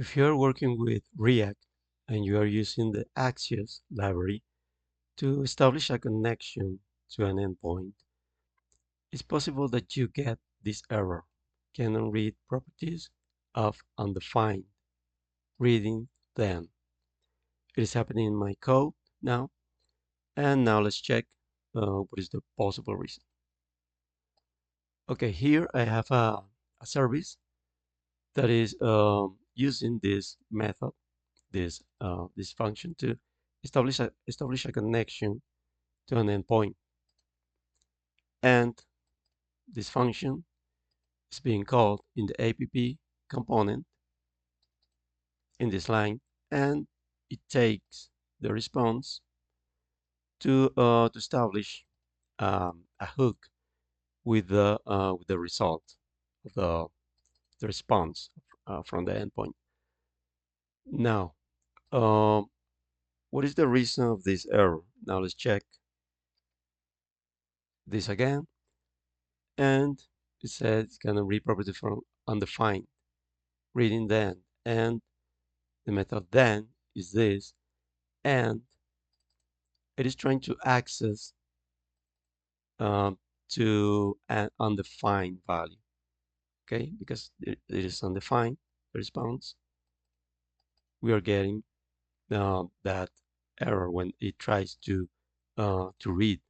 If you're working with React and you are using the Axios library to establish a connection to an endpoint, it's possible that you get this error, cannot read properties of undefined, reading them. It is happening in my code now, and now let's check what is the possible reason. Okay, here I have a service that is using this method, this function to establish a connection to an endpoint, and this function is being called in the app component in this line, and it takes the response to establish a hook with the result of the response from the endpoint. Now, um, what is the reason of this error? Now let's check this again, and it says it's gonna read property from undefined, reading then, and the method then is this, and it is trying to access um, to an undefined value, okay? Because it is undefined, the response, we are getting that error when it tries to read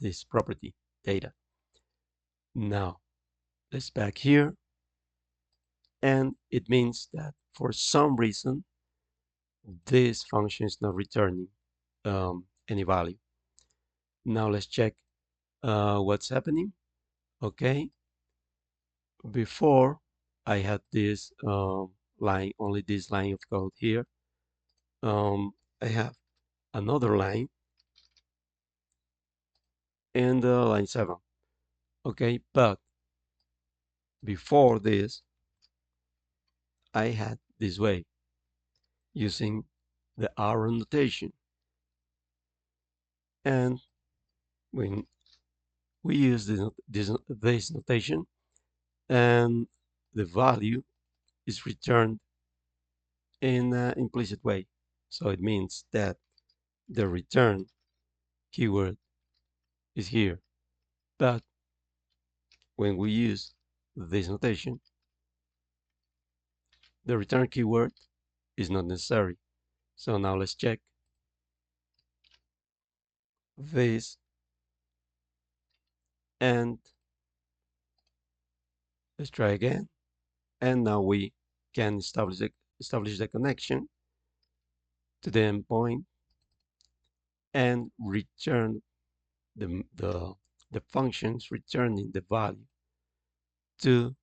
this property data. Now, let's back here, and it means that for some reason, this function is not returning any value. Now let's check what's happening. Okay, before I had this line, only this line of code here. I have another line and line 7. Okay, but before this, I had this way using the arrow notation. And when we use this notation, and the value is returned in an implicit way. So it means that the return keyword is here. But when we use this notation, the return keyword is not necessary. So now let's check this, and let's try again. And now we can establish the connection to the endpoint and return the functions returning the value to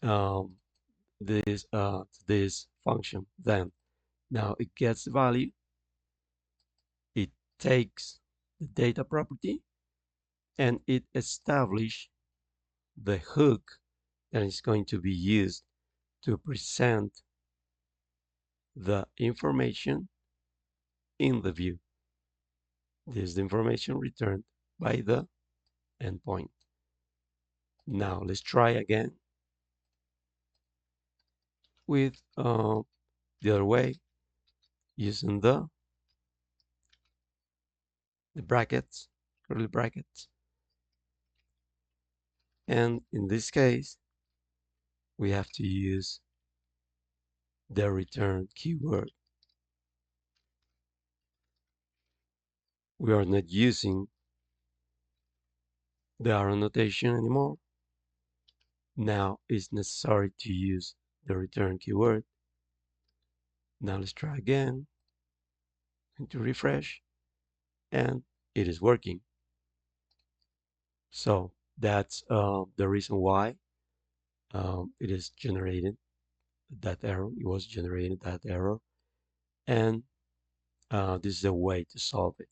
um, this function. Then now it gets the value, it takes the data property, and it establishes the hook that is going to be used to present the information in the view. This is the information returned by the endpoint. Now let's try again with the other way, using the brackets, curly brackets. And in this case, we have to use the return keyword. We are not using the arrow notation anymore. Now it's necessary to use the return keyword. Now let's try again and to refresh, and it is working. So that's the reason why it is generated that error. It was generated that error, and this is a way to solve it.